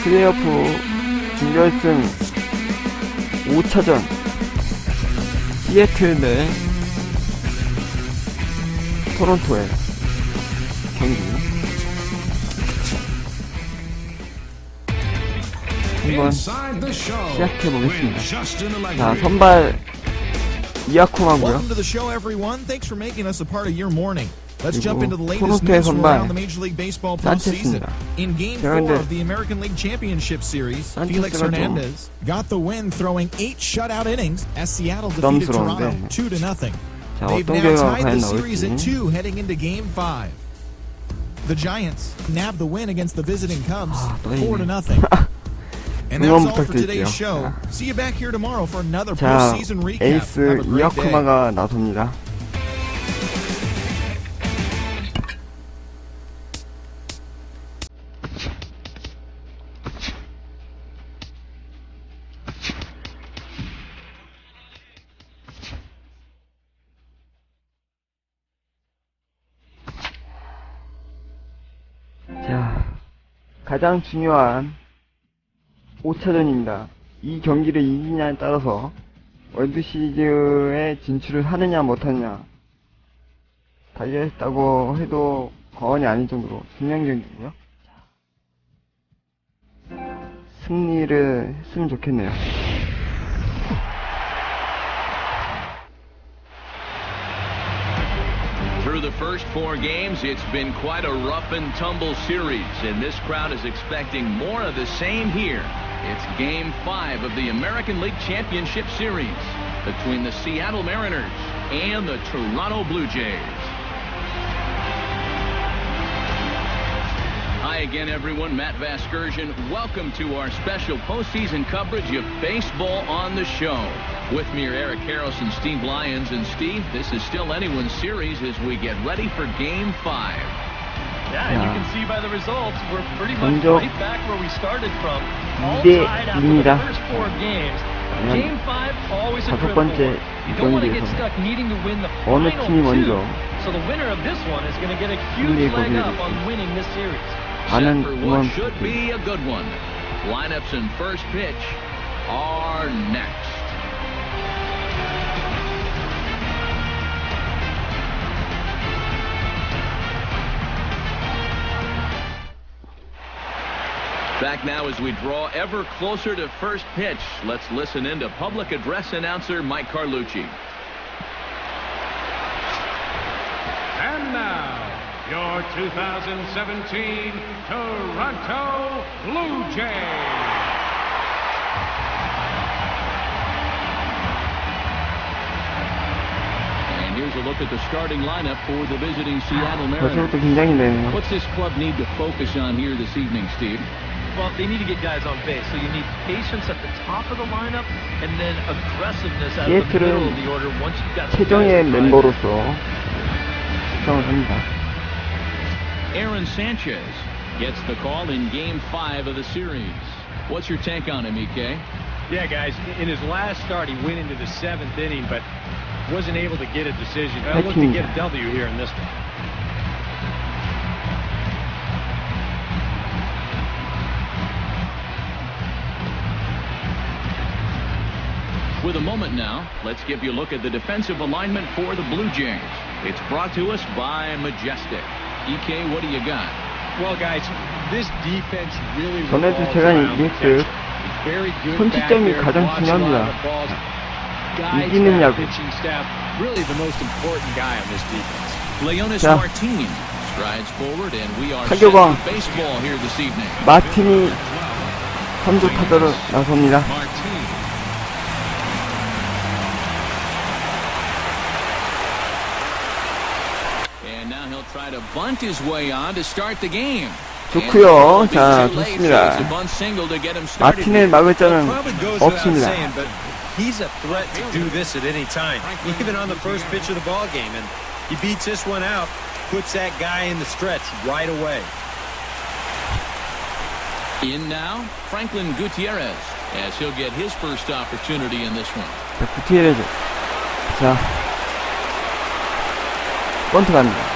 플레이오프 준결승 5차전 시애틀 대 토론토의 경기 한번 시작해보겠습니다. 자, 선발 이아쿠마고요. 그리고 토론토의 선발 산체스입니다. 제가 근데 산체스가 좀 부담스러운데, 자, 어떤 결과가 과연 나올지 응원 부탁드릴게요. 자, 에이스 이아쿠마가 나섭니다. 자, 가장 중요한 5차전입니다. 이 경기를 이기냐에 따라서 월드시리즈에 진출을 하느냐 못하느냐 달려있다고 해도 과언이 아닐 정도로 중요한 경기고요. 승리를 했으면 좋겠네요. Through the first 4 games, it's been quite a rough and tumble series, and this crowd is expecting more of the same here. It's Game 5 of the American League Championship Series between the Seattle Mariners and the Toronto Blue Jays. Hi again, everyone. Matt Vasgersian. Welcome to our special postseason coverage of baseball on the show. With me are Eric Harris and Steve Lyons. And Steve, this is still anyone's series as we get ready for Game 5. Yeah, and you can see by the results, we're pretty much right back where we started from. All tied after the first 4 games. Game 5, always a critical one. You don't want to get stuck needing to win the final 2. So the winner of this one is going to get a huge leg up on winning this series. Set for what should be a good one. Lineups and first pitch are next. Back now as we draw ever closer to first pitch. Let's listen in to public address announcer Mike Carlucci. And now, your 2017 Toronto Blue Jays. And here's a look at the starting lineup for the visiting Seattle Mariners. What's this club need to focus on here this evening, Steve? Well, they need to get guys on base, so you need patience at the top of the lineup and then aggressiveness at the middle of the order once you've got 최정의 멤버로서 시청을 합니다. Aaron Sanchez gets the call in Game 5 of the series. What's your take on him, EK? Yeah, guys, in his last start, he went into the 7th inning, but wasn't able to get a decision. I look to get a W here in this one. With a moment now, let's give you a look at the defensive alignment for the Blue Jays. It's brought to us by Majestic. EK, what do you got? Well, guys, this defense really 전에도 제가 얘기했듯 손치점이 가장 중요합니다. 이기는 야구. Really the most important guy on this defense. Leonis Martin strides forward and we are set 타격왕 for baseball here this evening. 마틴이 선두 타자로 나섭니다. Try to bunt his way on to start the game. 좋고요. 자, 좋습니다. 마틴을 막을 자는 없습니다. He's a threat to do this at any time, even on the first pitch of the ball game, and he beats this one out, puts that guy in the stretch right away. In now, Franklin Gutierrez, as he'll get his first opportunity in this one. 자, 구티에레즈. 자, 번트 갑니다.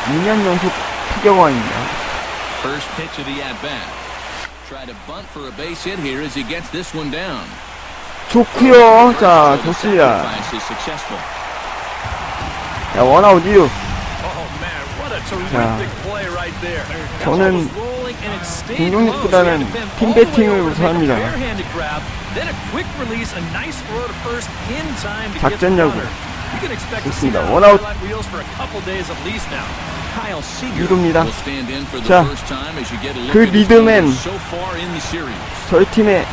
2년 연속 타격왕입니다. First pitch of the at-bat. Try to bunt for a base hit here as he gets this one down. 좋구요. 자, 좋습니다. Sacrifice is successful. 자, 원아웃 2루. 자, 저는 공격력보다는 팀 배팅을 우선합니다. 작전야구 좋습니다. 원아웃 2루입니다. 자, 그 리드맨 저희 팀의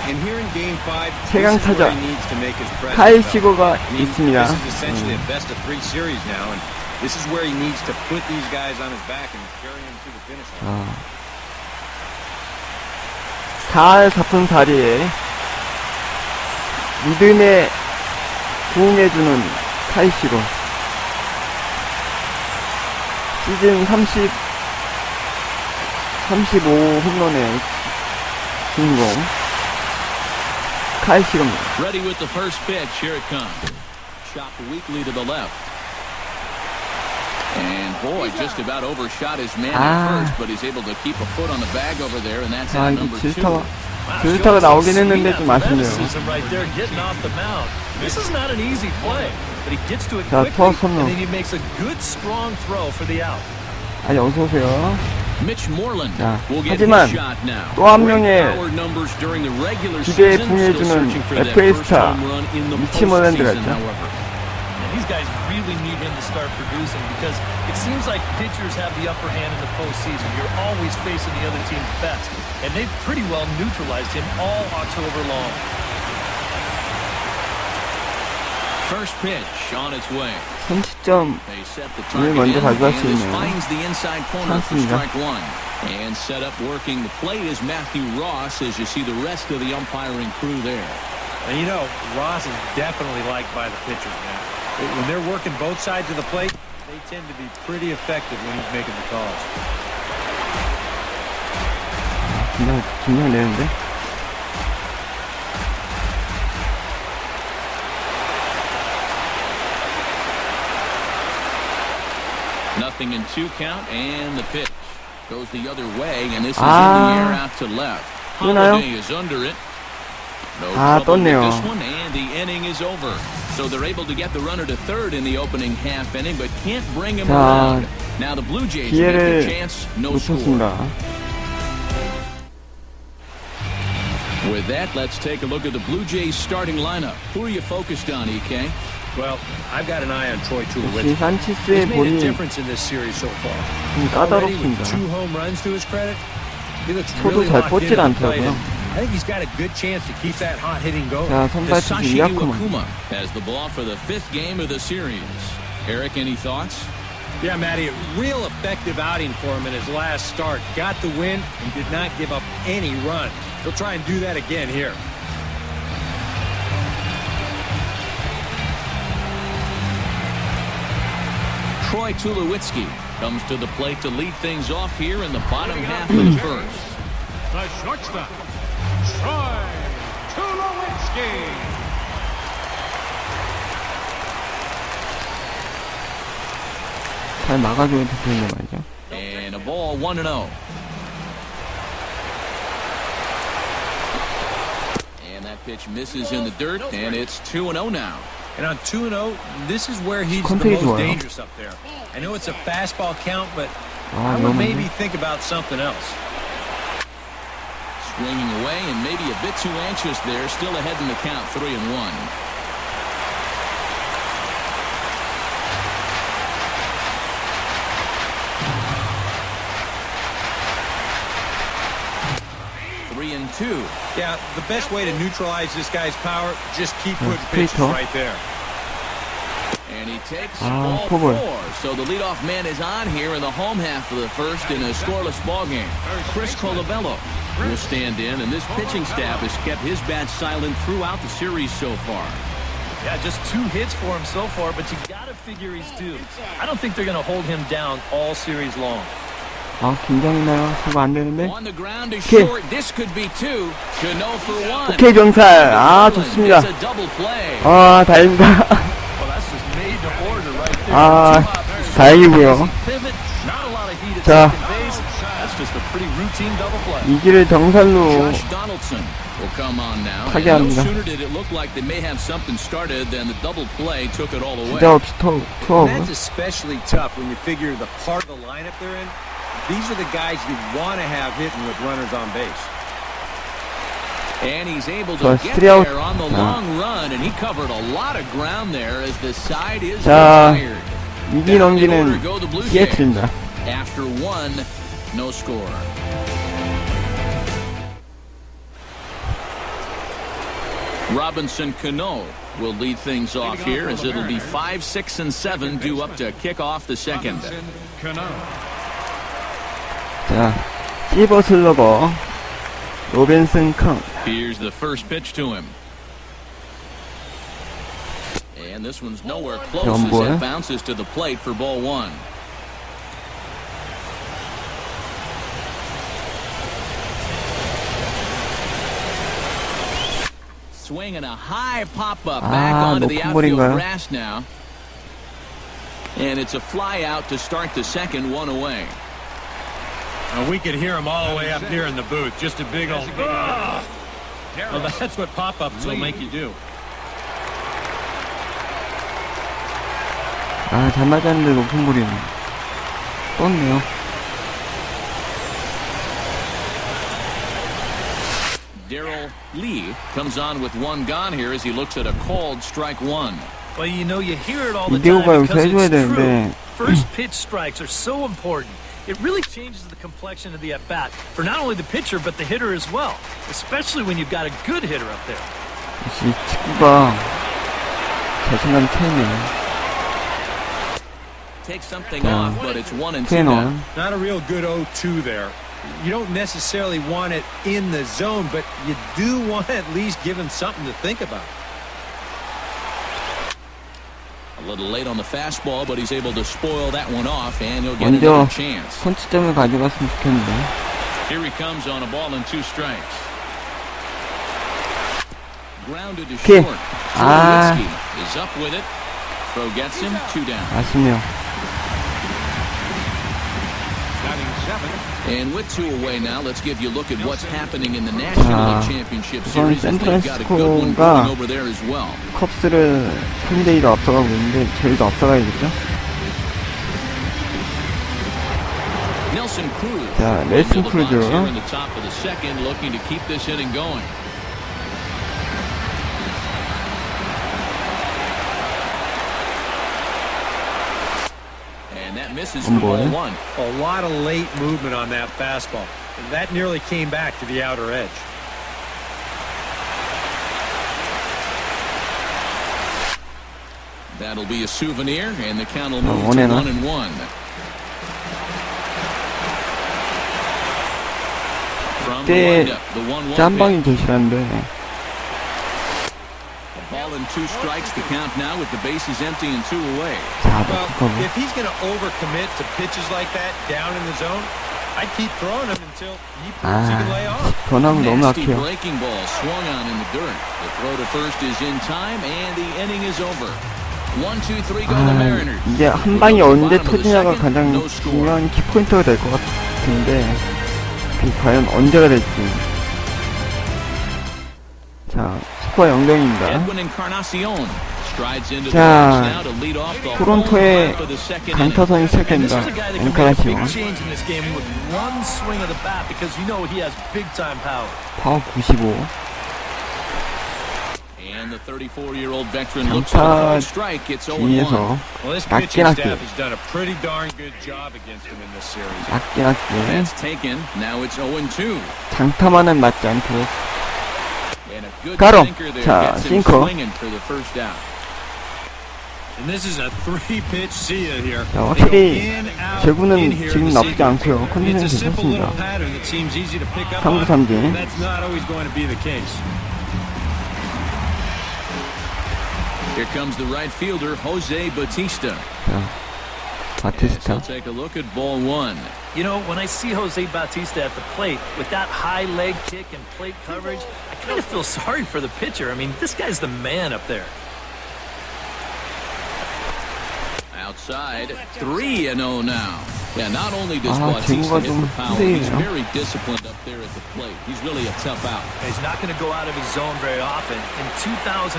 최강 타자 카일 시거가 있습니다. This is where he needs to put these guys on his back and carry them to the finish line. 4할 4푼 4리에 리듬에 부응해주는 카이시로 시즌 35 홈런의 주인공 카이시로입니다. Ready with the first pitch. Here it comes. Shot weakly to the left. And boy, just about overshot his man at first, but he's able to keep a foot on the bag over there, and that's out number 2. 질타가 나오긴 했는데 좀 아쉽네요. 자, 투아웃 선언. 아니, 어서 오세요. 자, 하지만 또 한 명의 기대에 부응해주는 FA 스타 미치 모랜드가 있죠. These guys really need him to start producing because it seems like pitchers have the upper hand in the postseason. You're always facing the other team's best, and they've pretty well neutralized him all October long. First pitch on its way. 30점을 먼저 가져갈 수 있는 찬스입니다. And set up working the plate is Matthew Ross as you see the rest of the umpiring crew there. And you know, Ross is definitely liked by the pitchers, man. When they're working both sides of the plate, they tend to be pretty effective when he's making the calls. 긴장되는데? Nothing in 2 count, and the pitch goes the other way, and this is in the air out to left. Holiday is under it. No trouble with this one, and the inning is over. So they're able to get the runner to third in the opening half inning, but can't bring him around. Now the Blue Jays get the chance, no score. With that, let's take a look at the Blue Jays starting lineup. Who are you focused on, EK? Well, I've got an eye on Troy Tulowitzki. He's made a difference in this series so far. Already with 2 home runs to his credit, he looks really locked into the plate. I think he's got a good chance to keep that hot hitting going. Sashi Iwakuma has the ball for the 5th game of the series. Eric, any thoughts? Yeah, Matty, a real effective outing for him in his last start. Got the win and did not give up any runs. He'll try and do that again here. Troy Tulowitzki comes to the plate to lead things off here in the bottom half of the first. The shortstop, Troy Tulowitzki. 잘 막아줘야 되는데 말이죠. And a ball 1-0. And that pitch misses in the dirt, and it's 2-0 now. And on 2-0, this is where he's the most dangerous up there. I know it's a fastball count, but I would maybe think about something else. Swinging away and maybe a bit too anxious there. Still ahead in the count, 3-1. Yeah, the best way to neutralize this guy's power, just keep putting pitches right there. And he takes ball 4. So the leadoff man is on here in the home half of the first in a scoreless ball game. Chris Colabello will stand in, and this pitching staff has kept his bat silent throughout the series so far. Yeah, just 2 hits for him so far, but you gotta figure he's due. I don't think they're gonna hold him down all series long. 긴장이나요? 그거 안 되는데? 오케이. 오케이, 병살. 좋습니다. 다행입니다. 다행이고요. 자, 이 길을 정상로 타게 합니다. 주자 없이 투아웃. These are the guys you want to have hitting with runners on base. And he's able to get there on the long run, and he covered a lot of ground there as the side is retired. 이기 넘기는 시애틀입니다. After one, no score. Robinson Cano will lead things off here as it'll be 5, 6, and 7 due up to kick off the second. 자, 실버 슬러버 로빈슨 캉. Here's the first pitch to him. And this one's nowhere close as it bounces to the plate for ball one. Swinging a high pop-up back onto the outfield grass now. And it's a fly out to start the second, one away. We could hear him all the way up here in the booth. Just a big old... Well, that's what pop-ups will make you do. 잘 맞았는데 높은 볼이네. 떴네요. Darryl Lee comes on with one gone here as he looks at a called strike one. Well, you know, you hear it all the time because it's true. First pitch strikes are so important. It really changes the complexion of the at-bat for not only the pitcher but the hitter as well, especially when you've got a good hitter up there. 역시 축구가 자신감 차이네요. Take something off, but it's 1-2 now. Not a real good 0-2 there. You don't necessarily want it in the zone, but you do want to at least give him something to think about. A little late on the fastball, but he's able to spoil that one off, and he'll get another chance. 선취점을 가져갔으면 좋겠는데. Here he comes on a ball and 2 strikes. Grounded to short. Tulowitzki is up with it. Throw gets him 2 down. 아쉽네요. And with 2 away now, let's give you a look at what's happening in the National League Championship Series. They've got a good one going over there as well. 컵스를 3대2로 앞서가고 있는데 저희도 앞서가야겠죠? Nelson Cruz. 자, 넬슨 크루즈. In the top of the second, looking to keep this inning going. Misses for ball one. A lot of late movement on that fastball. That nearly came back to the outer edge. That'll be a souvenir, and the count will move to 1-1. From the windup, the 1-1 짬방이 계시는데. Ball and 2 strikes, the count now with the bases empty and 2 away. Well, if he's going to overcommit to pitches like that down in the zone, I'd keep throwing him until he proves he can lay off. Nasty breaking ball swung on in the dirt. The throw to first is in time, and the inning is over. 1, 2, 3 go the Mariners. 이제 한 방이 언제 터지냐가 가장 중요한 키포인트가 될 것 같은데 그 과연 언제가 될지. 자, 스코어 0-0입니다. 자, 토론토의 강타선이 시작됩니다. 엔카라시오. 파워 95. 강타 뒤에서 낮게 낮게 장타만은 맞지 않도록 가로. 자, 싱커. 자, 확실히 제구는 지금 나쁘지 않고요. 컨디션이 괜찮습니다. 3구 3진. Here comes the right fielder, Jose Bautista. Bautista. Let's take a look at ball one. You know, when I see Jose Bautista at the plate with that high leg kick and plate coverage, I kind of feel sorry for the pitcher. I mean, this guy's the man up there. Outside, 3-0 now. Yeah, not only does Bautista 제구가 hit 좀 for power, he's 힘들네요. very disciplined up there at the plate. He's really a tough out. He's not going to go out of his zone very often. In 2015,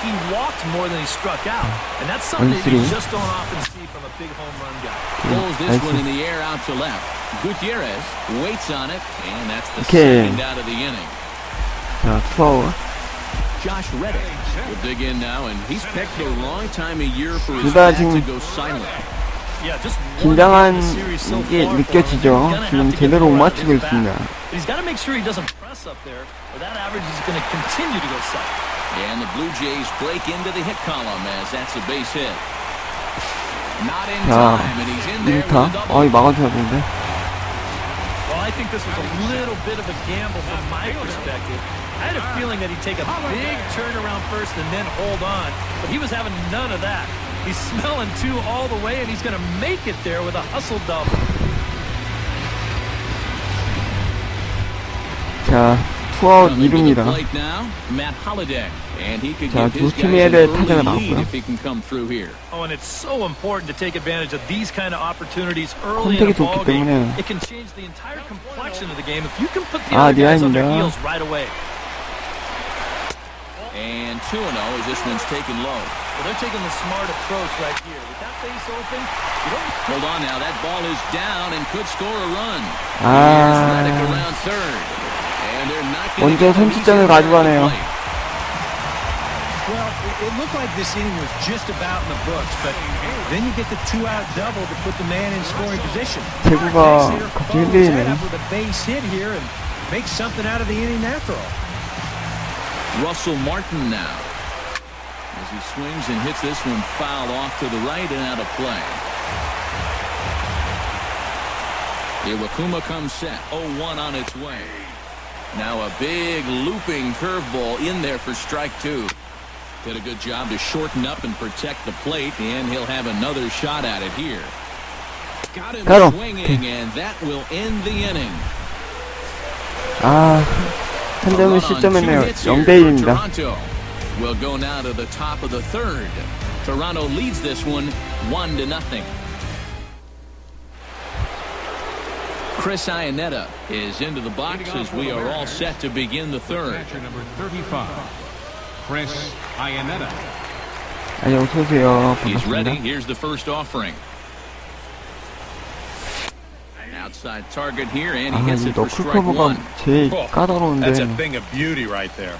he walked more than he struck out. And that's something that you just don't often see from a big home run guy. Pulls this one in the air out to left. Gutierrez waits on it, and that's the second out of the inning. 자, 투아웃. Josh Reddick will dig in now, and he's picked the wrong time of year for his 둘 다 bat to 지금 go silent. 긴장한 게 느껴지죠. 지금 제대로 못 맞추고 있습니다. He's got to make sure he doesn't press up there, or that average is going to continue to go south. And the Blue Jays break into the hit column as that's a base hit. Not in 자, time, and he's in there with 1타. a double. 이거 막아줘야 되는데. Well, I think this was a little bit of a gamble from my perspective. I had a feeling that he'd take a big turn around first and then hold on, but he was having none of that. He's smelling two all the way, and he's going to make it there with a hustle double. 자, 투아웃 2루입니다. 자, 두 팀의 타자가 나왔고요. Oh, and it's so important to take advantage of these kind of opportunities early 컨택이 in a 좋기 ball game. 때문에. It can change the entire complexion of the game if you can put the other guys on their heels right away. And 2-0 as this one's taken low. Well, they're taking the smart approach right here. With that base open, you don't... Hold on now, that ball is down and could score a run. Here's Reddick around third. And they're not going to 먼저 선취점을 가져가네요. Well, it looked like this inning was just about in the books, but then you get the two-out double to put the man in scoring position. 제구가 갑자기 흔들리네. With a base hit here and make something out of the inning after all. Russell Martin now as he swings and hits this one foul off to the right and out of play. Iwakuma comes set, 0-1 on its way. Now a big looping curveball in there for strike two. Did a good job to shorten up and protect the plate, and he'll have another shot at it here. Got him swinging, and that will end the inning. 한 점을 실점했네요. 0대1입니다. We'll go now to the top of the third. Toronto leads this one 1-0. Chris Iannetta is into the box as we are all set to begin the third. Number 35, Chris Iannetta. 어서 오세요. He's ready. 반갑습니다. Here's the first offering. Outside target here, and he hits it for 너클 strike 커버가 one. 제일 까다로운데. That's a thing of beauty right there.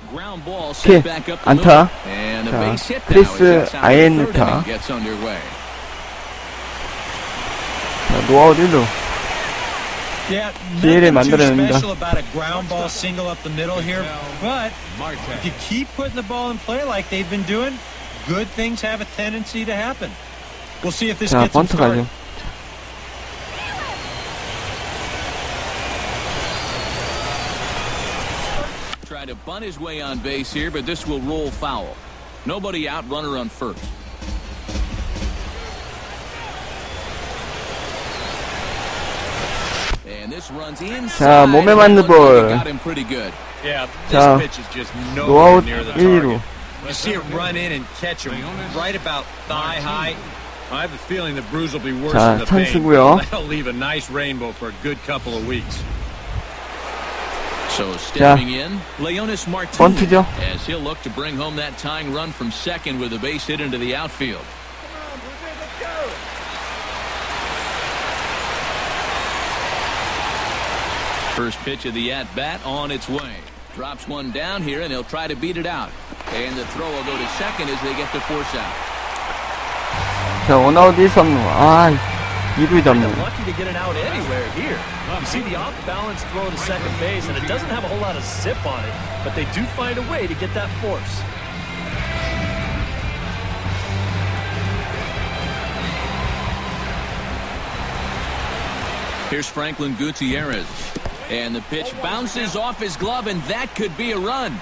Ground ball set back up the 안타. middle. And a 자, base hit now 크리스 as that's how the third 아이엔타. inning gets underway. 자, 노아웃 1루. Yeah, 기회를 nothing too 만들어냅니다. special about a ground ball single up the middle here, but if you keep putting the ball in play like they've been doing, good things have a tendency to happen. We'll see if this 자, gets them 번트 started. 가죠. Try to bunt his way on base here, but this will roll foul. Nobody out, runner on first. And this runs inside. 자, 몸에 맞는 볼. Got him pretty good. Yeah, 자, this pitch is just 노아웃 nowhere near the 1, 2루. target. You see it run in and catch him right about thigh high. I have a feeling the bruise will be worse 자, than the pain. 찬스고요. That'll leave a nice rainbow for a good couple of weeks. So stepping in, Leonis Martinez, 번트죠. as he'll look to bring home that tying run from second with a base hit into the outfield. First pitch of the at-bat on its way. Drops one down here, and he'll try to beat it out. And the throw will go to second as they get the force out. 자, 원아웃 1-3루. 2루 잡네. Lucky to get it out anywhere here. You see the off-balance throw to second base, and it doesn't have a whole lot of zip on it, but they do find a way to get that force. Here's Franklin Gutierrez. And the pitch bounces off his glove, and that could be a run.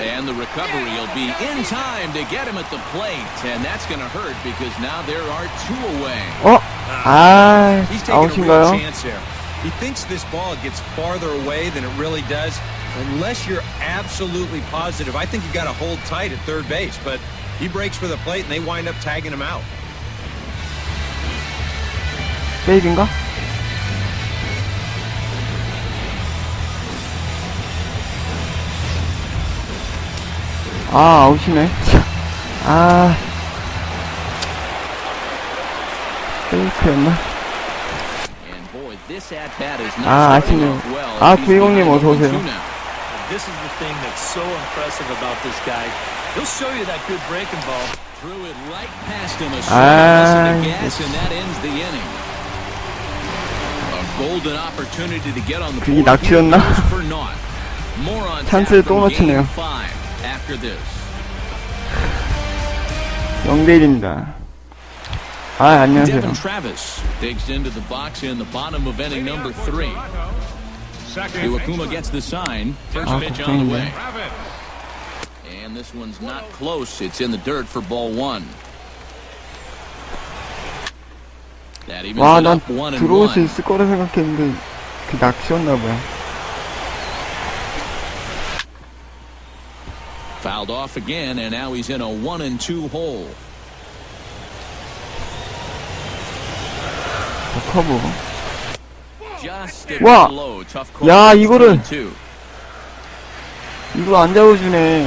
And the recovery will be in time to get him at the plate. And that's going to hurt because now there are two away. He's taking a real 아웃인가요? chance here. He thinks this ball gets farther away than it really does. Unless you're absolutely positive, I think you got to hold tight at third base. But he breaks for the plate, and they wind up tagging him out. 세이브인가? 아, 아웃이네. 아, 페이크였나? 아, 아쉽네요. 아, 구이공님 어서오세요. This is the thing that's so impressive about this guy. He'll show you that good breaking ball. Threw it right past him, a short the gas, and that ends the inning. A golden opportunity to get on the 그게 board 낙지였나? for naught. More on 찬스를 tap 또 from 놓치네요. game 5 after this. 0대1입니다. 아, 안녕하세요. Devin Travis digs into the box in the bottom of inning number 3. Iwakuma gets the sign. First pitch on the way. And this one's not close. It's in the dirt for ball 1. That evens 와, it 난 up 1-1. 들어올 수 있을 거라 생각했는데 그 낚시였나봐요. Fouled off again, and now he's in a 1-2 hole. 커브. Just a 와, bit low. Tough call. 야, 이거를 2-2. 이거 안 잡아주네.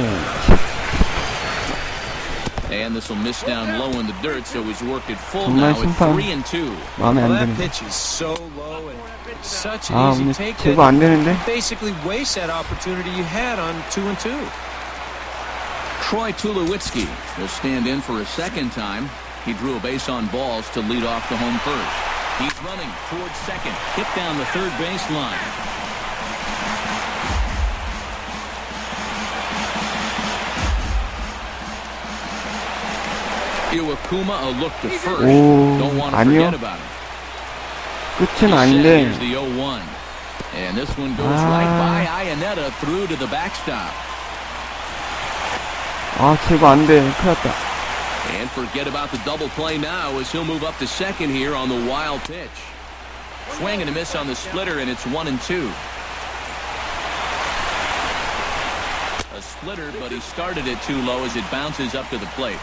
And this will miss down low in the dirt, so he's worked it full 정말 now at 심판 3-2. 마음에 안 Well, that 드네. pitch is so low and such an 아, easy 오늘 take 제거 안 that 되는데. basically waste that opportunity you had on 2-2. Troy Tulowitzki will stand in for a second time. He drew a base on balls to lead off to home first. He's running towards second, hit down the third baseline. Iwakuma a look to first. 오, Don't want to 아니요. forget about him. 끝은 아닌데. Here's the 0-1. And this one goes right by Iannetta through to the backstop. 아, 제거 안 돼. 큰일 났다. And forget about the double play now as he'll move up to second here on the wild pitch. Swing and a miss on the splitter, and it's 1-2. A splitter, but he started it too low as it bounces up to the plate.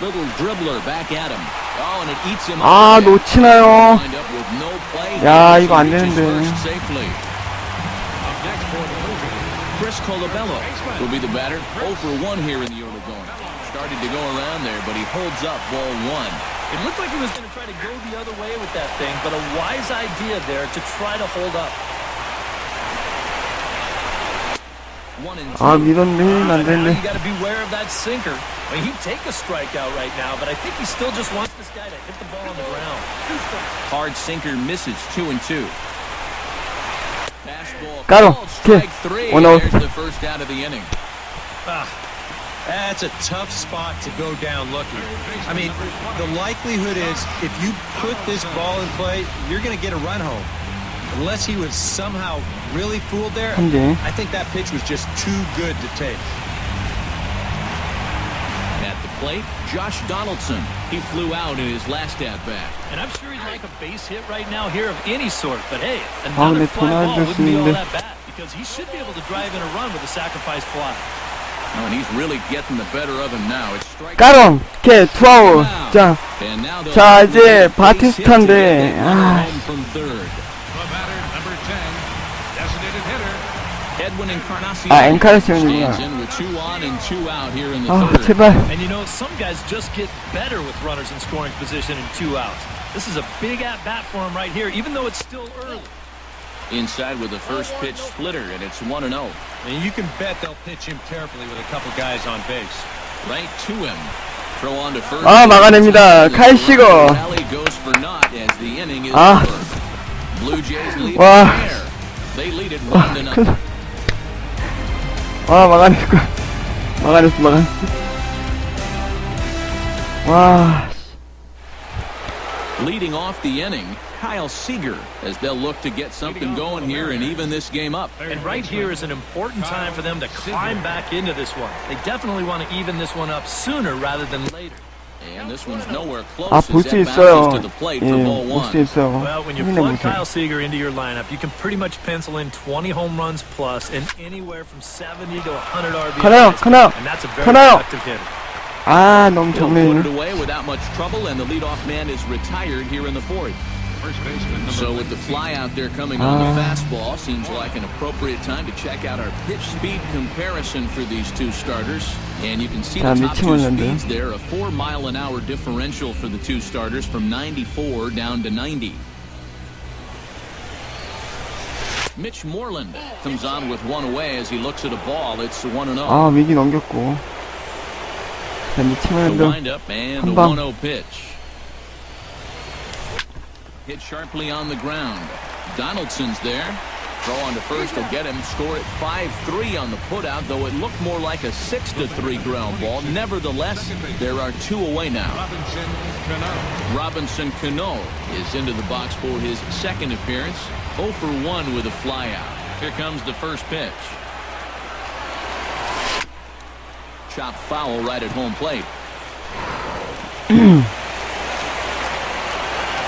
Little dribbler back at him. Oh, and it eats him 아, up. 놓치나요? Wind up with no play. 야, 이거 안 Reaches 되는데. first safely. Chris Colabello will be the batter. 0 for 1 here in the early going. Started to go around there, but he holds up ball 1. It looked like he was going to try to go the other way with that thing, but a wise idea there to try to hold up. 1-2. 아, 밀었네. 안 Now 되는데. you got to beware of that sinker. I mean, he'd take a strikeout right now, but I think he still just wants this guy to hit the ball on the ground. Hard sinker misses. 2-2. Fastball 까로. called strike 3. 원아웃. There's the first out of the inning. That's a tough spot to go down looking. I mean, the likelihood is if you put this ball in play, you're going to get a run home. Unless he was somehow really fooled there, 현재 I think that pitch was just too good to take. At the plate, Josh Donaldson. He flew out in his last at-bat. And I'm sure he'd like a base hit right now here of any sort, but hey, 아, another 근데 fly ball 도나ल्드 wouldn't be all 스인데. that bad because he should be able to drive in a run with a sacrifice fly. Oh, and he's really getting the better of him now. It's strike. 까롱. 오케이, 투아웃. 자, And now they'll 자, have to 이제 get a base hit to 바티스타인데, get that 아. home from third. The batter, number 10, designated hitter. Edwin Encarnacion 아, 엔카르시온이구나. stands in with 2 on and 2 out here in the 아, third. 제발. And you know, some guys just get better with runners in scoring position and 2 outs. This is a big at-bat for him right here, even though it's still early. Inside with the first pitch splitter, and it's 1-0. And you can bet they'll pitch him carefully with a couple guys on base. Right to him. Throw on to first. 아, 막아냅니다. 칼시거. Rally goes for naught as the inning is 아. over. Blue Jays lead 와. there. They lead it 1-0. 아, 막아냈고. 막아냈어. 와. Leading off the inning, Kyle Seager, as they'll look to get something going here and even this game up. And right here is an important time for them to climb back into this one. They definitely want to even this one up sooner rather than later. 아, 볼 수 있어요. 예, 볼 수 있어요. Well, when you plug Kyle Seager into your lineup, you can pretty much pencil in 20 home runs plus and anywhere from 70 to 100 RBIs. 가나요? And that's a very 가나요? effective hitter. 아, 너무 정면이네. away without much trouble, and the leadoff man is retired here in the fourth. So with the fly out there coming on the fastball, seems like an appropriate time to check out our pitch speed comparison for these two starters. And you can see the top two speeds there, a 4-mile-an-hour differential for the two starters from 94 down to 90. Mitch Moreland comes on with one away as he looks at a ball. It's 1-0. 아, 위기 넘겼고. 자, 미치 The 모레란드 windup and the 1-0 pitch. Hit sharply on the ground. Donaldson's there. Throw on to first will get him. Score at 5-3 on the putout, though it looked more like a 6-3 ground ball. Nevertheless, there are two away now. Robinson Cano is into the box for his second appearance. 0 for 1 with a flyout. Here comes the first pitch. Chop foul right at home plate.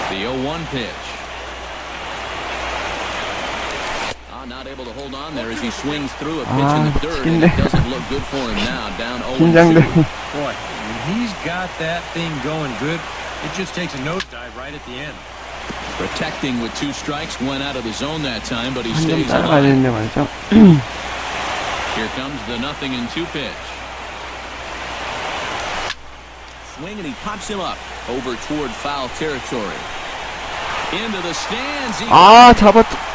The 0-1 pitch. Not able to hold on there as he swings through a pitch in the dirt, and it doesn't look good for him now. Down 0-2. Boy, when he's got that thing going good, it just takes a nosedive right at the end. Protecting with 2 strikes, went out of the zone that time, but he stays alive. Here comes the 0-2 pitch. Swing, and he pops him up over toward foul territory. Into the stands. 아, 잡았다.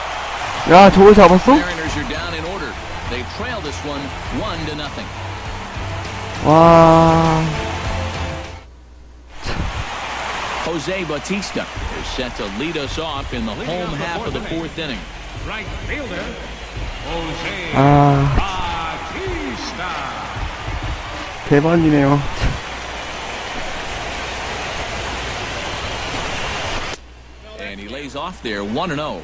야, 저걸 잡았어? Mariners are down in order. They trail this one 1-0. 와. Jose Bautista is set to lead us off in the home half of the 4th inning. Right fielder, Jose 아. Bautista. 대박이네요. And he lays off there 1-0.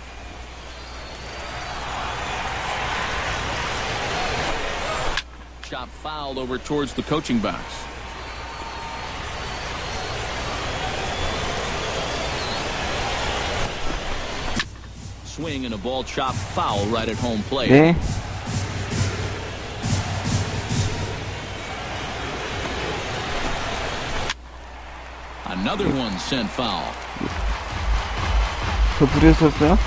Chop fouled over towards the coaching box. Swing and a ball chopped foul right at home plate. 네. Another one sent foul. 저 부렸었어요?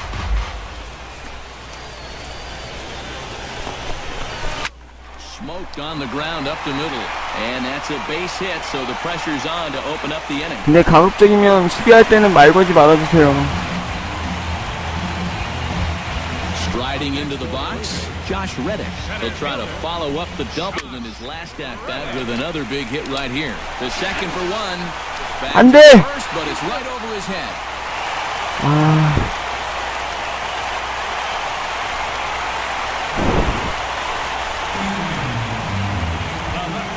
Smoked on the ground up the middle, and that's a base hit, so the pressure's on to open up the inning. 근데 가급적이면 수비할 때는 말 걸지 말아주세요. Striding into the box, Josh Reddick. He'll try to follow up the double in his last at-bat with another big hit right here. The second for one. Back 안 돼! to first, but it's right over his head. 아.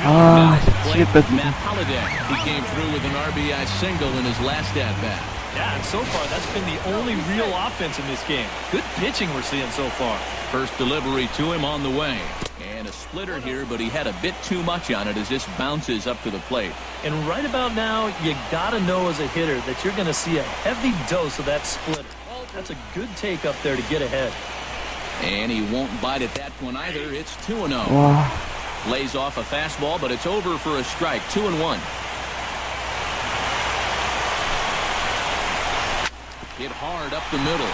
아, 미치겠다, 진짜. Matt Holliday. He came through with an RBI single in his last at-bat. Yeah, and so far, that's been the only real offense in this game. Good pitching we're seeing so far. First delivery to him on the way. And a splitter here, but he had a bit too much on it as this bounces up to the plate. And right about now, you got to know as a hitter that you're going to see a heavy dose of that splitter. That's a good take up there to get ahead. And he won't bite at that one either. It's 2-0. 와. Lays off a fastball, but it's over for a strike. 2-1. Hit hard up the middle.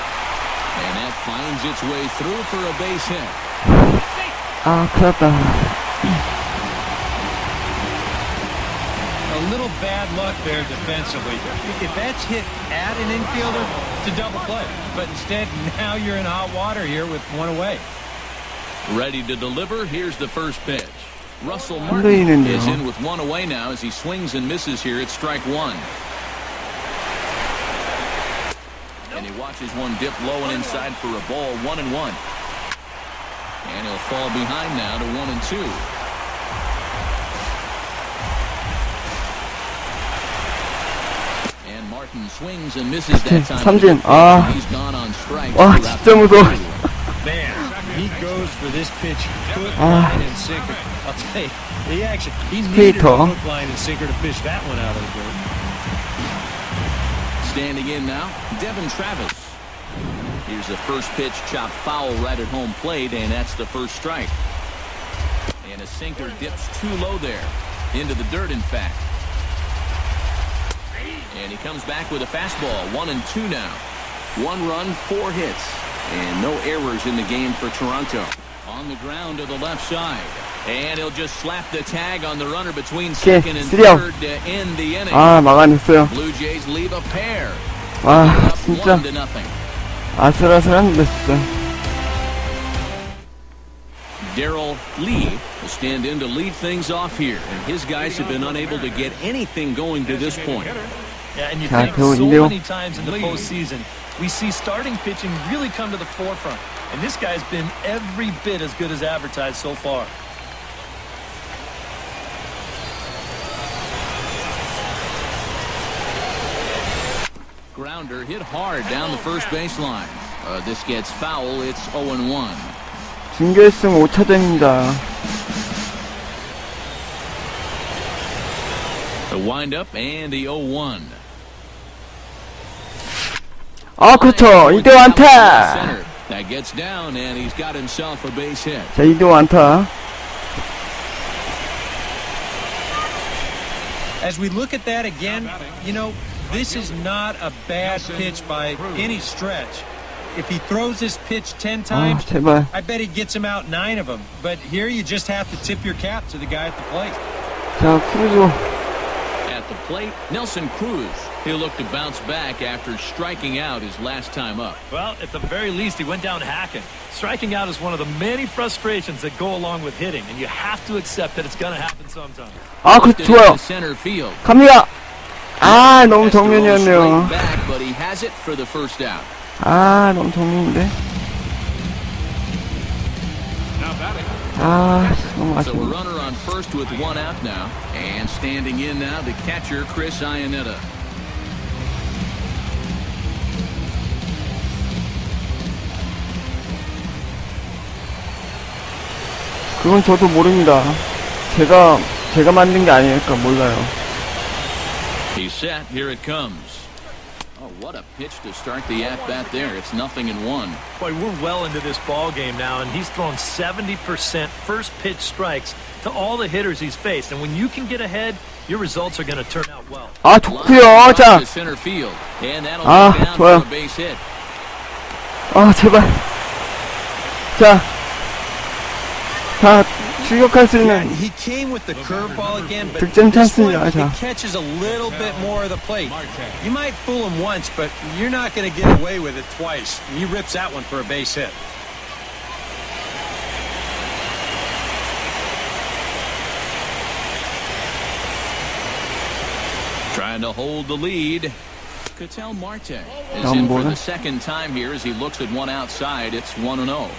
And that finds its way through for a base hit. 아, 큰일 났다. A little bad luck there defensively. If that's hit at an infielder, it's a double play. But instead, now you're in hot water here with one away. Ready to deliver. Here's the first pitch. Russell Martin is in with one away now as he swings and misses here at strike one. And he watches one dip low and inside for a ball. 1-1. And he'll fall behind now to 1-2. And Martin swings and misses that time. 삼진. 아. He's gone on strike. 와, 진짜 무서워. Man, he goes for this pitch hook, line, and sinker. I'll tell you, he needed a hook, line, and sinker to fish that one out of the dirt. Standing in now, Devin Travis. Here's the first pitch, chopped foul right at home plate, and that's the first strike. And a sinker dips too low there, into the dirt, in fact. And he comes back with a fastball, 1-2 now. 1 run, 4 hits, and no errors in the game for Toronto. On the ground to the left side, and he'll just slap the tag on the runner between second and third to end the inning. 막아냈어요. Blue Jays leave a pair. 진짜 1-0. 아슬아슬한데 진짜. Darryl Lee will stand in to lead things off here, and his guys have been unable to get anything going to this point. Yeah, and you think so many times in the postseason, we see starting pitching really come to the forefront. And this guy's been every bit as good as advertised so far. Grounder hit hard down the first baseline. This gets foul. It's 0-1. 준결승 5차전입니다. The windup and the 0-1. 그렇죠. 2대 안타. That gets down and he's got himself a base hit. 자, 2대 안타. As we look at that again, you know, this is not a bad pitch by any stretch. If he throws this pitch 10 times, 제발. I bet he gets him out 9 of them. But here you just have to tip your cap to the guy at the plate. 자, 크루즈. At the plate, Nelson Cruz. He'll look to bounce back after striking out his last time up. Well, at the very least, he went down hacking. Striking out is one of the many frustrations that go along with hitting, and you have to accept that it's going to happen sometime. 그렇죠. 좋아요. Center field. 갑니다. 너무 정면이었네요. Back, but he has it for the first out. 너무 정면인데. 너무 So a 아쉽네. runner on first with 1 out now, and standing in now, the catcher Chris Iannetta. 그건 저도 모릅니다. 제가 만든 게 아니니까 몰라요. He's set. Here it comes. Oh, what a pitch to start the at-bat there. It's 0-1. Boy, we're well into this ball game now, and he's thrown 70% first pitch strikes to all the hitters he's faced. And when you can get ahead, your results are going to turn out well. 좋고요. 자. Center field. And that'll go down for a base hit. 제발. 자, 추격할 수 있는 He came with the curveball again, but 득점 this one, 찬스입니다. 자. he catches a little bit more of the plate. You might fool him once, but you're not going to get away with it twice. He rips that one for a base hit. Trying to hold the lead. Ketel Marte is in for the second time here as he looks at one outside. It's 1-0.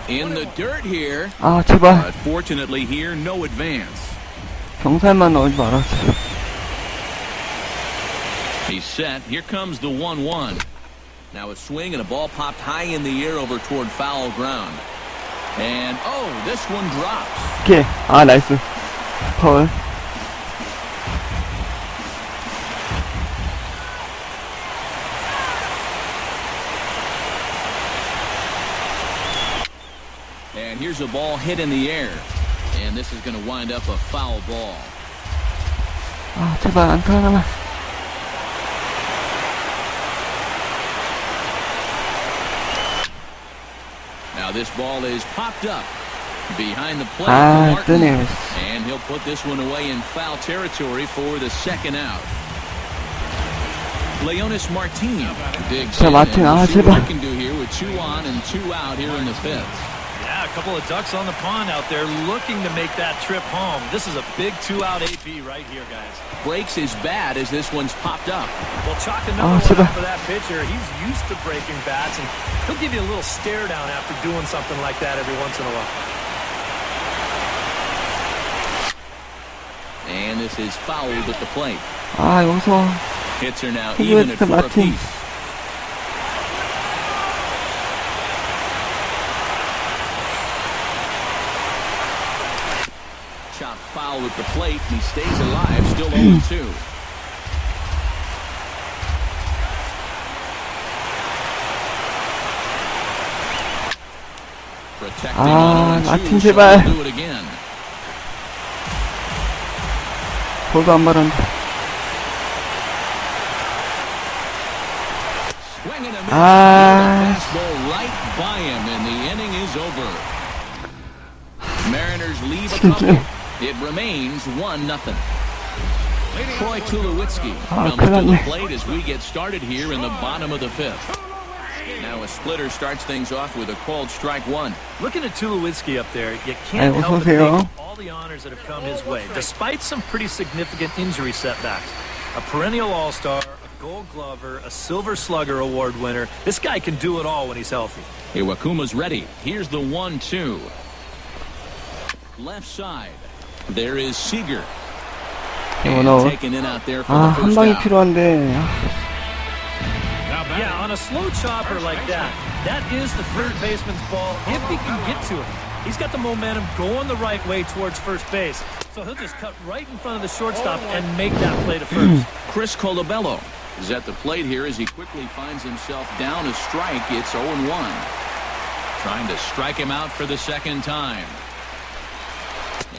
In the dirt here. 제발. But fortunately here, no advance. 경살만 넣지 말았어요. He's set. Here comes the 1-1. Now a swing and a ball popped high in the air over toward foul ground. And, this one drops. 오케이. 나이스. 파울. And here's a ball hit in the air. And this is going to wind up a foul ball. 제발 안타 하나만. Now this ball is popped up behind the plate for Martin. 뜨네요. And he'll put this one away in foul territory for the second out. Leonis Martin digs in Martin, and see what 제발. he can do here with 2 on and 2 out here in the 5th. Yeah, a couple of ducks on the pond out there looking to make that trip home. This is a big 2-out AP right here, guys. Breaks as bad as this one's popped up. Well, chalk another one up for that pitcher. He's used to breaking bats, and he'll give you a little stare down after doing something like that every once in a while. And this is fouled at the plate. 아, 여기서 Hits are now even at 4 마틴. apiece. Chop foul at the plate, and he stays alive, still 0-2. Protecting on 0-2, 마틴 so 제발. he'll do it again. 볼도 안 말한다. Swinging a 아, fastball right by him, and the inning is over. Mariners leave a couple. It remains 1-0. Troy Tulowitzki comes to the plate as we get started here in the bottom of the 5th. Now a splitter starts things off with a called strike 1. Looking at Tulowitzki up there, you can't help but think all the honors that have come his way, despite some pretty significant injury setbacks. A perennial all-star, a gold glover, a silver slugger award winner. This guy can do it all when he's healthy. Iwakuma's ready. Here's the 1-2. Left side. There is Seager. And taken in out there for the 한 first 방이 out. 필요한데. Yeah, on a slow chopper like that, that is the third baseman's ball if he can get to it. He's got the momentum going the right way towards first base, so he'll just cut right in front of the shortstop and make that play to first. Chris Colabello is at the plate here as he quickly finds himself down a strike. It's 0-1. Trying to strike him out for the second time.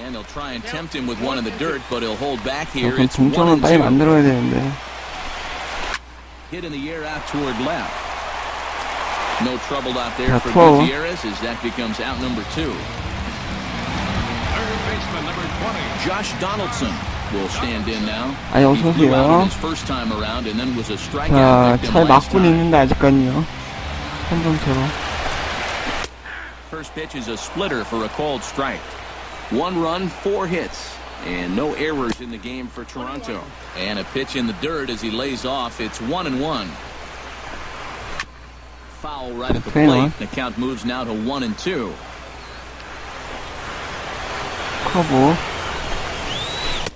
And they'll try and tempt him with one in the dirt, but he'll hold back here. It's 1-2. 빨리 만들어야 되는데. Hit in the air out toward left. No trouble out there for twelve. Gutierrez as that becomes out number 2. Third baseman, number 20. Josh Donaldson will stand in now. 아니, He flew out 어서오세요. in his first time around and then was a 자, strikeout victim 잘 last 맞고는 time. 있는데, 아직까지요. 한정처럼. First pitch is a splitter for a called strike. 1 run, 4 hits, and no errors in the game for Toronto. And a pitch in the dirt as he lays off. It's 1-1. Foul right at the plate. The count moves now to 1-2. 커브.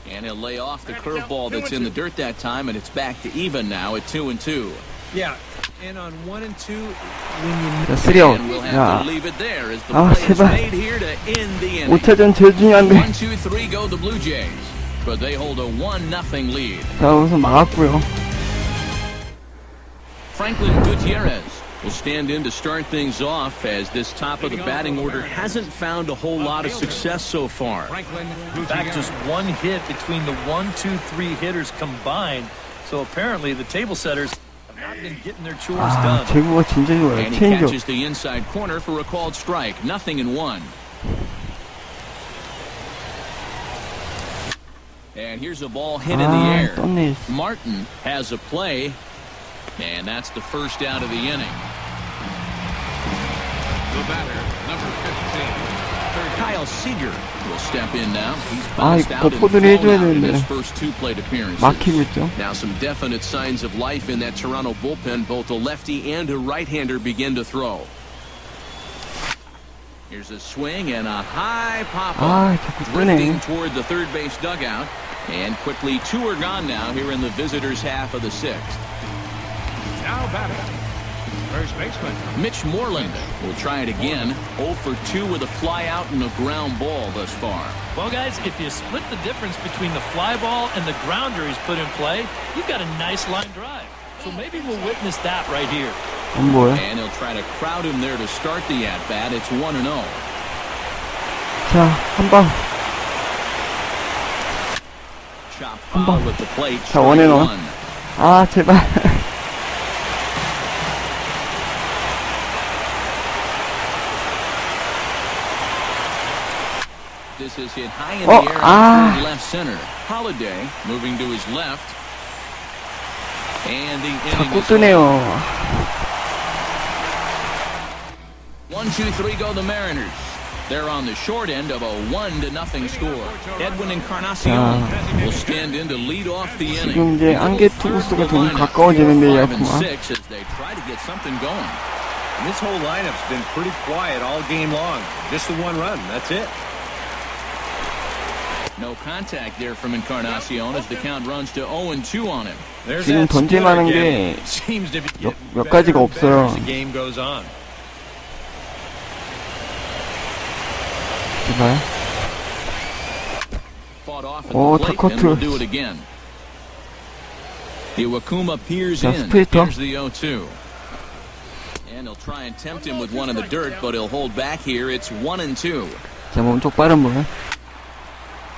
And he'll lay off the curveball that's in the dirt that time, and it's back to even now at 2-2. Yeah, and on 1 and 2, when you 자, 3아웃. And we'll have 야, to leave it there as the 아, play is 제발. made here to end the inning. 5차전 제일 중요한데. 1-2-3 go the Blue Jays, but they hold a 1-0 lead. 자, 우선 막았고요. Franklin Gutierrez will stand in to start things off as this top of the batting order hasn't found a whole lot of success so far. In fact, just one hit between the 1, 2, 3 hitters combined. So apparently the table setters have not been getting their chores 아, done. 제구가 진짜 좋아요. And he 체인지업. catches the inside corner for a called strike. 0-1. And here's a ball hit in the 아, air. 떴네. Martin has a play, and that's the first out of the inning. The batter, number 15. Kyle Seager will step in now. He's 아, bounced 이거 out and 포드를 flown 해줘야 out in 되는데. his first 2 plate appearances. 막히고 있죠. Now some definite signs of life in that Toronto bullpen. Both a lefty and a right-hander begin to throw. Here's a swing and a high pop-up. 아, 자꾸 Drifting 뜨네. toward the third base dugout. And quickly 2 are gone now here in the visitors' half of the 6th. Now batting, first baseman. Mitch Moreland will try it again. 0 for 2 with a fly out and a ground ball thus far. Well, guys, if you split the difference between the fly ball and the grounder he's put in play, you've got a nice line drive. So maybe we'll witness that right here. 안 보여. And he'll try to crowd him there to start the at-bat. It's 1-0. 자, 한 방. Chop foul with the plate. 자, 원앤원. 아, 제발. This is hit high in the air toward left center. Holiday moving to his left. And the inning 자꾸 is 뜨네요. 1, 2, 3 go the Mariners. They're on the short end of a 1-0 score. Edwin Encarnacion will stand in to lead off the inning. 지금 이제 안개 투구수가 좀 가까워지는데, 야쿠마. As they try to get something going. And this whole lineup's been pretty quiet all game long. Just the 1 run. That's it. No contact there from Encarnacion as the count runs to 0-2 on him. 지금 던질만한 게 몇 가지가 없어요. 제발. 오, 타커트. 자, 스프리터. And he'll try and tempt him with one in the dirt, but he'll hold back here. It's 1-2. 자, 몸쪽 빠른 볼.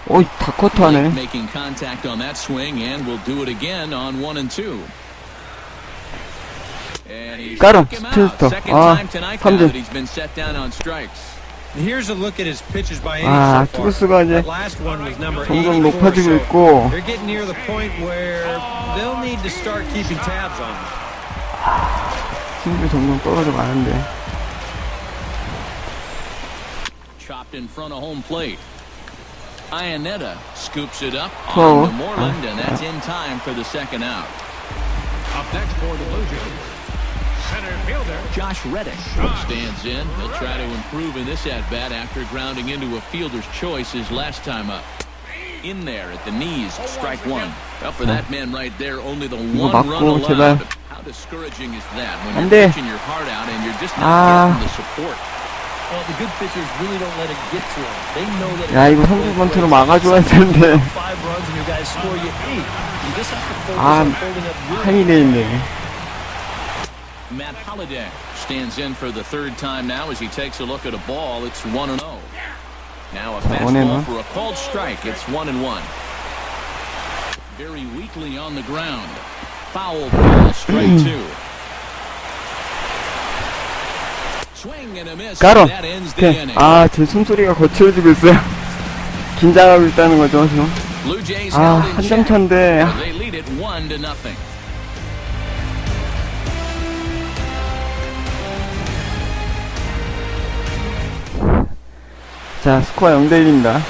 오, 다커트 하네. Making contact on that swing, and we'll do it again on 1-2. 까름, 스프리터. 아, 3진. He's been set down on strikes. Here's a look at his pitches by inning 아, so far. 투구수가 이제 That last one was number 점점 84, 높아지고 so 있고. they're getting near the point where they'll need to start keeping tabs on him. 힘도 점점 떨어져 가는데. Chopped in front of home plate. Iannetta scoops it up on the Moreland, and that's in time for the second out. Up next for the Blue Jays, center fielder Josh Reddick stands in. He'll try to improve in this at-bat after grounding into a fielder's choice his last time up. In there at the knees, strike one. Well, for that man right there, only the one run allowed. How discouraging is that when you're pitching your heart out and you're just not getting the support? Well, the good pitchers really don't let it get to them. They know that. 야, 이거 3번트로 막아줘야 되는데. 5 runs and your guys score you 8. You just have to focus 아, on holding up your 한이 돼 있네. Matt Holliday stands in for the third time now as he takes a look at a ball. It's 1-0. Now a fastball for a called strike. It's 1-1. Very weakly on the ground. Foul ball, strike 2. Swing and a miss. 까로. That ends the inning. 아, 제 숨소리가 거칠어지고 있어요. 긴장하고 있다는 거죠, 지금. Blue Jays 아, held in 한 check. 점 차인데. They lead it 1-0. 자, 스코어 0대1입니다.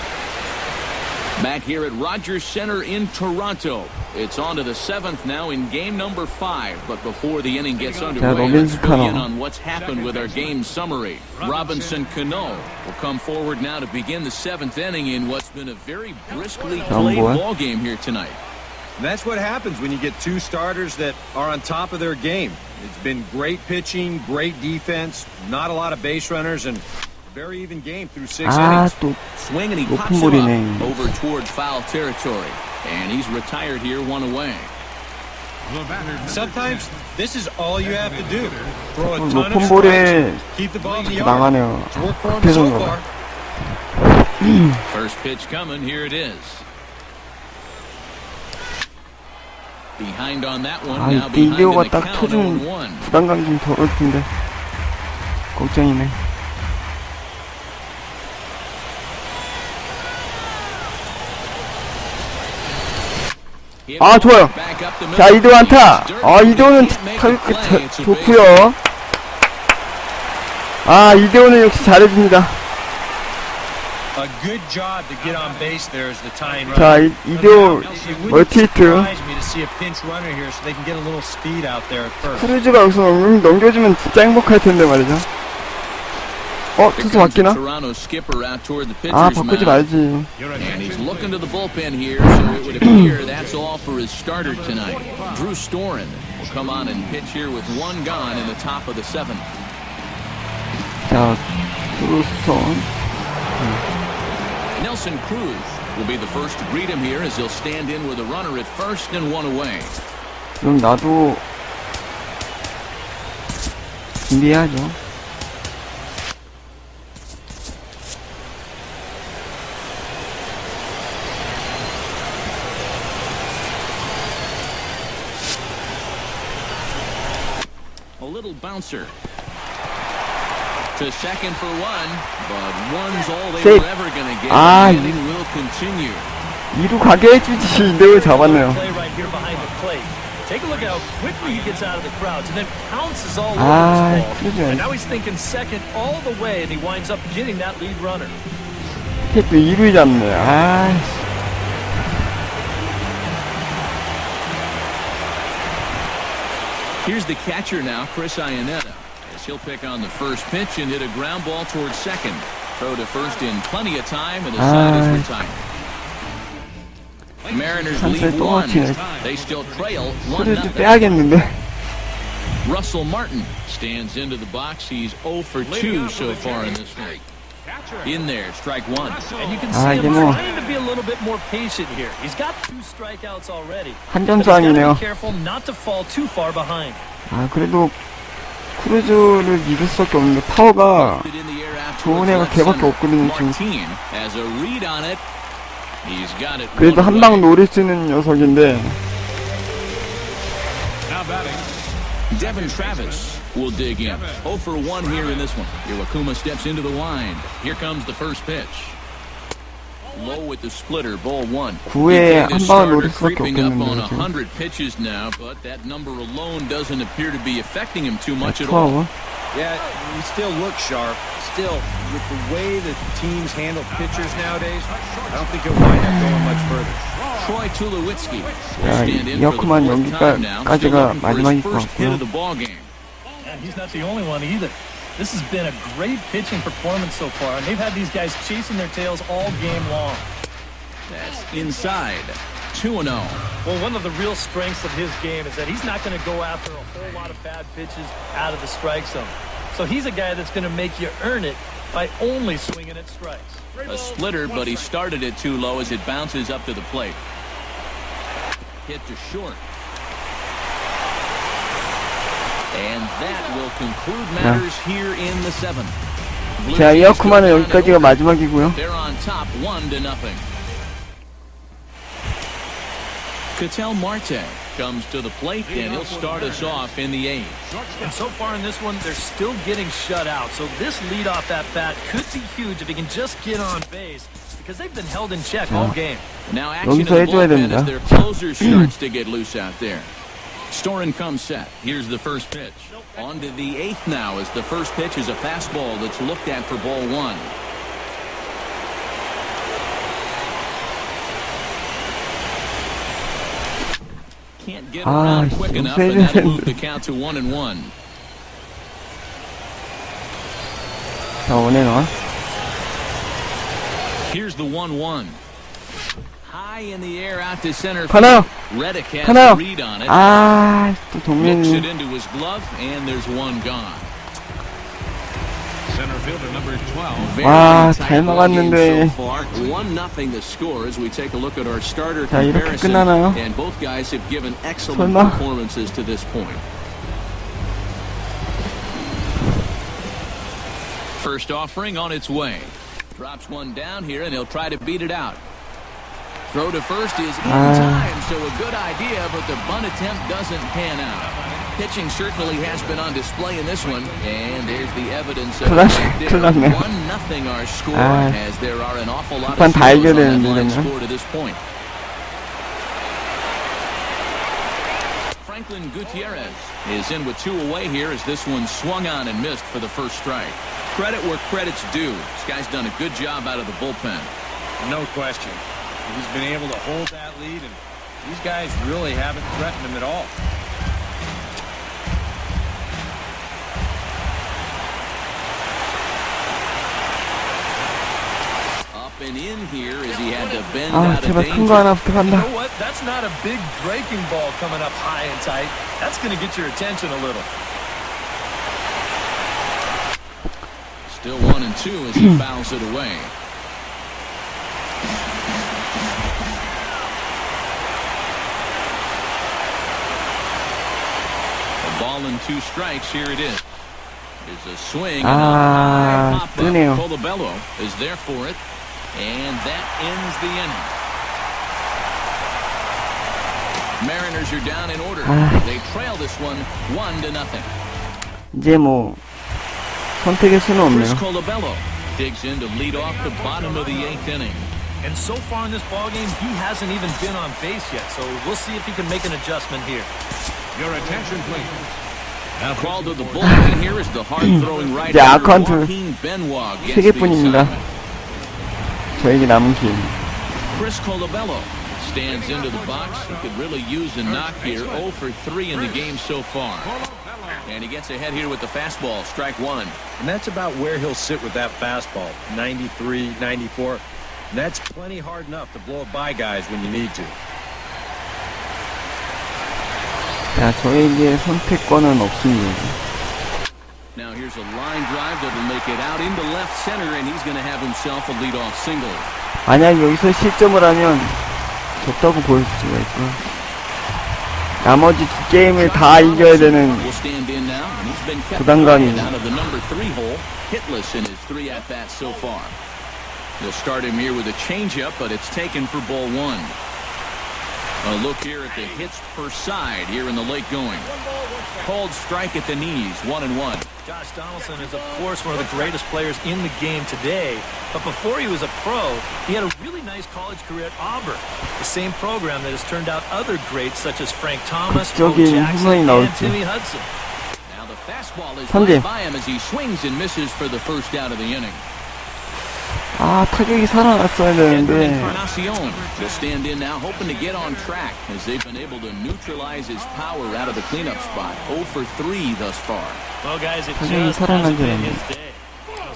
Back here at Rogers Center in Toronto. It's on to the 7th now in game number 5. But before the inning gets underway, let's go in on what's happened with our game summary. Robinson Cano will come forward now to begin the 7th inning in what's been a very briskly played ball game here tonight. And that's what happens when you get two starters that are on top of their game. It's been great pitching, great defense, not a lot of base runners, and very even game through 6 innings. 또 Swing and he pops it up over toward foul territory. And he's retired here, 1 away. Sometimes this is all you have to do. Throw a ton 높은 of 볼에 strikes, keep the ball in the yard. 나가네요. It's worked for him so far. First pitch coming, here it is. Behind on that one, 아, now behind in the 이대호가 딱 count, 터주면 0-1. 부담감이 좀 덜 올 텐데. 걱정이네. 아, 좋아요. 자, 이대호 안타. 아, 이대호는 타격 좋고요. 아, 이대호는 역시 잘해줍니다. A good job to get on base there as the tying run. 자, 이대호 멀티히트. 크루즈가 여기서 넘겨주면 진짜 행복할 텐데 말이죠. 투수 바뀌나? 아, 바꾸지 말지. And he's looking to the bullpen here, so it would appear that's all for his starter tonight. Drew Storen will come on and pitch here with 1 gone in the top of the 7th. 자, 드루 스톤. Nelson Cruz will be the first to greet him here as he'll stand in with a runner at first and 1 away. 그럼 나도 준비해야죠. A little bouncer to second for 1, but 1's all they were ever going to get. 아, The inning will continue. 2루 가게 해주지. 이대호 잡았네요. Take a look at how quickly he gets out of the crowds and then pounces all over this ball. And now he's thinking second all the way, and he winds up getting that lead runner. 또 2루에 잡네. 아. Here's the catcher now, Chris Iannetta, as he'll pick on the first pitch and hit a ground ball towards second. Throw to first in plenty of time, and the side is retired. Mariners 찬스에 lead 또 one. 막히네. They still trail 크루즈 1-0. 빼야겠는데. Russell Martin stands into the box. He's 0 for 2 so far in this one. In there, strike one. And you can see him trying to be a little bit more patient here. He's got 2 strikeouts already. 한 점수 아니네요. Be careful not to fall too far behind. 아, 그래도 크루즈를 믿을 수밖에 없는데 파워가 좋은 애가 걔밖에 없거든요, 지금. 그래도 한 방 노릴 수 있는 녀석인데. Devin Travis will dig in. 0 for 1 here in this one. Iwakuma steps into the wind. Here comes the first pitch. Low with the splitter, ball 1. 9회 한 방을 노릴 수밖에 creeping up on 없겠는데. 100 pitches now, but that number alone doesn't appear to be affecting him too much at all. 파워. Yeah, he still looks sharp. Still, with the way that teams handle pitchers nowadays, I don't think he'll wind up going much further. Troy Tulowitzki will 야, stand in for the 이어크만 fourth time now. Still 여기까지가 looking for his 마지막일 것 first hit 같고요. of the ball game. And he's not the only one either. This has been a great pitching performance so far, and they've had these guys chasing their tails all game long. That's inside. 2-0. Well, one of the real strengths of his game is that he's not going to go after a whole lot of bad pitches out of the strike zone. So he's a guy that's going to make you earn it by only swinging at strikes. A splitter, but he started it too low as it bounces up to the plate. Hit to short. And that will conclude matters here in the 7th. 자, 이어크만은 여기까지가 마지막이고요. They're on top 1-0. Ketel Marte comes to the plate, and he'll start us off in the 8th. And so far in this one, they're still getting shut out. So this leadoff at bat could be huge if he can just get on base, because they've been held in check all game. Now action in the bullpen as their closer starts to get loose out there. Storin comes set. Here's the first pitch. On to the 8th now as the first pitch is a fastball that's looked at for ball 1. Can't get around quick enough, and that'll move the count to 1-1. 자, 원해놔. Here's the 1-1. High in the air out to center field. 가나요? Reddick has 가나요? a read on it. 아, 또 Looks it 동민이. into his glove, and there's one gone. Center fielder number 12. 와, 잘 막았는데. 1-0 the score as we take a look at our starter 자, 이렇게 comparison. 끝나나요? And both guys have given excellent 설마? performances to this point. First offering on its way. Drops one down here, and he'll try to beat it out. Throw to first is in time, so a good idea, but the bunt attempt doesn't pan out. Pitching certainly has been on display in this one, and there's the evidence of it. 1-0 our score, as there are an awful lot of scores on that line score to this point. Franklin Gutierrez is in with 2 away here as this one swung on and missed for the first strike. Credit where credit's due. This guy's done a good job out of the bullpen. No question. He's been able to hold that lead, and these guys really haven't threatened him at all. Up and in here as he had to bend out of 제발 danger. 큰 거 하나 부탁한다. You know what? That's not a big breaking ball coming up high and tight. That's going to get your attention a little. Still 1-2 as he fouls it away. A ball and 2 strikes. Here it is. There's a swing. And a high 뜨네요. pop-up. Colabello is there for it. And that ends the inning. Mariners are down in order. They trail this one 1-0. 이제 뭐 선택의 수는 Chris 없네요. Colabello digs in to lead off the bottom of the 8th inning. And so far in this ballgame, he hasn't even been on base yet. So we'll see if he can make an adjustment here. Your attention, please. Called to the bullpen here is the hard-throwing right 이제 아카운트 Joaquin Benoit gets 3개뿐입니다. the 저에게 남은 기회. Chris Colabello stands into the box. He could really use a knock here. 0 for 3 in the game so far. And he gets ahead here with the fastball, strike 1. And that's about where he'll sit with that fastball, 93, 94. That's plenty hard enough to blow it by guys when you need to. 자, 저에게 선택권은 없습니다. Now here's a line drive that'll make it out into left center, and he's going to have himself a leadoff single. 만약 여기서 실점을 하면 졌다고 보일 수가 있고요. 나머지 두 게임을 다 이겨야 되는 Will stand in now, and he's been kept 부담감이. out of the number 3 hole, hitless in his 3 at-bats so far. They'll start him here with a changeup, but it's taken for ball 1. A look here at the hits per side here in the late going. Called strike at the knees, 1-1. Josh Donaldson is, of course, one of the greatest players in the game today. But before he was a pro, he had a really nice college career at Auburn. The same program that has turned out other greats such as Frank Thomas, Bo 극적인 Jackson, 홈런이 and 나올지. Timmy Hudson. Now the fastball is 삼진. right by him as he swings and misses for the first out of the inning. 아, 타격이 살아났어야 And 되는데 Encarnacion will stand in now, hoping to get on track as they've been able to neutralize his power out of the cleanup spot. 0 for 3 thus far. Well, guys, it 타격이 just hasn't been 살아나질 his day.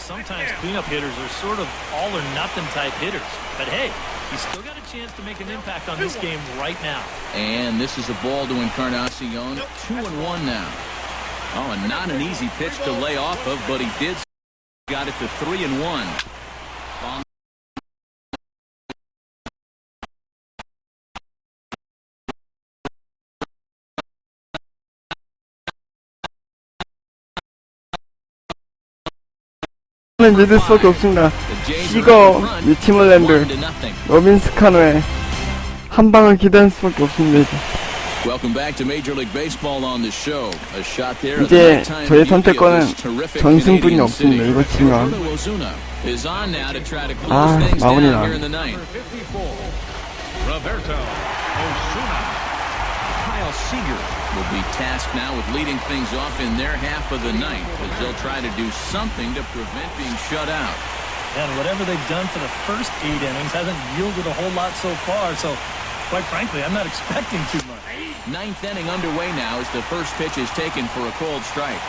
Sometimes cleanup hitters are sort of all-or-nothing type hitters. But hey, he's still got a chance to make an impact on this game right now. And this is a ball to Encarnacion. 2-1 now. Oh, and not an easy pitch to lay off of, but he did. Got it to 3-1. 믿을 수밖에 없습니다. 시거, 유티멀랜드, 로빈 스카노의 한 방을 기대할 수밖에 없습니다. 이제. Welcome back to Major League Baseball on the show. A shot there. 이제 저의 선택권은 전승분이 없습니다. 이거 치면 아, 마무리 나. Roberto Osuna. Kyle Seager will be tasked now with leading things off in their half of the ninth as they'll try to do something to prevent being shut out. And whatever they've done for the first 8 innings hasn't yielded a whole lot so far, so quite frankly, I'm not expecting too much. Ninth inning underway now as the first pitch is taken for a called strike.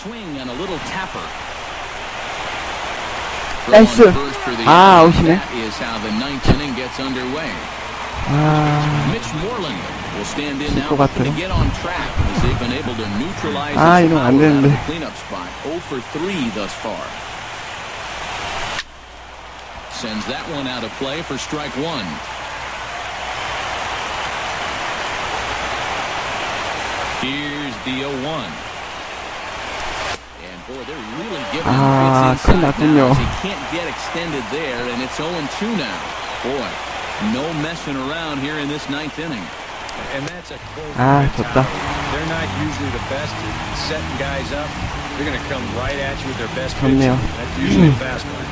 Swing and a little tapper. 나이스. 아, 아웃이네. That is how the ninth inning gets underway. 아, Mitch Moreland will stand in now 것 같아요. to get on track as they've been able to neutralize 아, his 이러면 안 power out of 되는데. the cleanup spot. 0 for 3 thus far. Sends that one out of play for strike 1. Here's the 0-1. And boy, they're really giving him 아, fits 큰일 inside 났군요. now as he can't get extended there, and it's 0-2 now. Boy, no messing around here in this ninth inning. And that's a close 아, 졌다. They're not usually the best at setting guys up. They're going to come right at you with their best pitch. 좋네요. That's usually a fastball.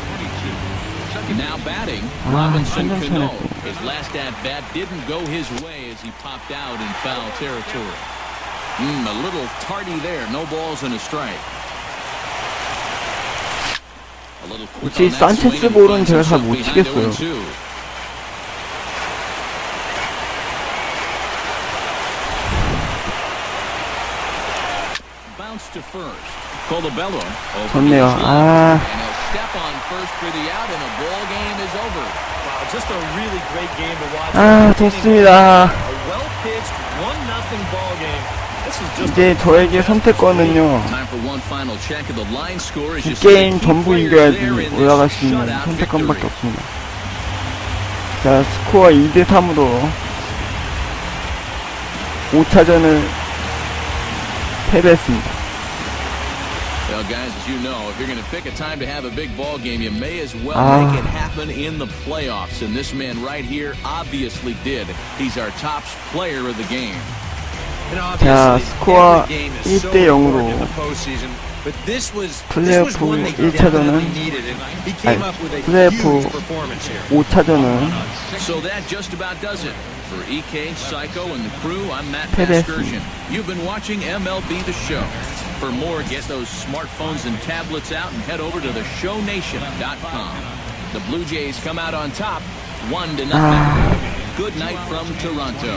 Now batting, Ah, Robinson 한점 Cano. 차였고. His last at-bat didn't go his way as he popped out in foul territory. A little tardy there. No balls and a strike. A little quick 혹시 on that swing 산체스 and 볼은 finds 제가 잘 himself 못 behind 치겠어요. 0-2. Bounce to first. Colabello over 좋네요. the slot. 아, And he'll step on first for the out, and the ball game is over. Wow, just a really great game to watch. 아, 좋습니다. A well-pitched 1-0 ball game. This is just 이제 저에게 선택권은요. Time for one final check of the line score as 두 you see the 게임 key 전부 players 이겨야지 there in 올라갈 this 수 있는 shutout 선택권밖에 victory. 없습니다. 자, 스코어 2대3으로 5차전을 패배했습니다. Well, guys, as you know, if you're going to pick a time to have a big ball game, you may as well Ah. make it happen in the playoffs. And this man right here obviously did. He's our top player of the game. 자, 스코어 1대 0으로 But this was 플레이오프 one they 1차전은 definitely needed, and he came up with a 플레이오프 huge performance here. 5차전은 So that just about does it. For EK, Psycho, and the crew, I'm Matt 패배했습니다. Pascursion. You've been watching MLB The Show. For more, get those smartphones and tablets out and head over to theshownation.com. The Blue Jays come out on top, 1-0. Good night from Toronto.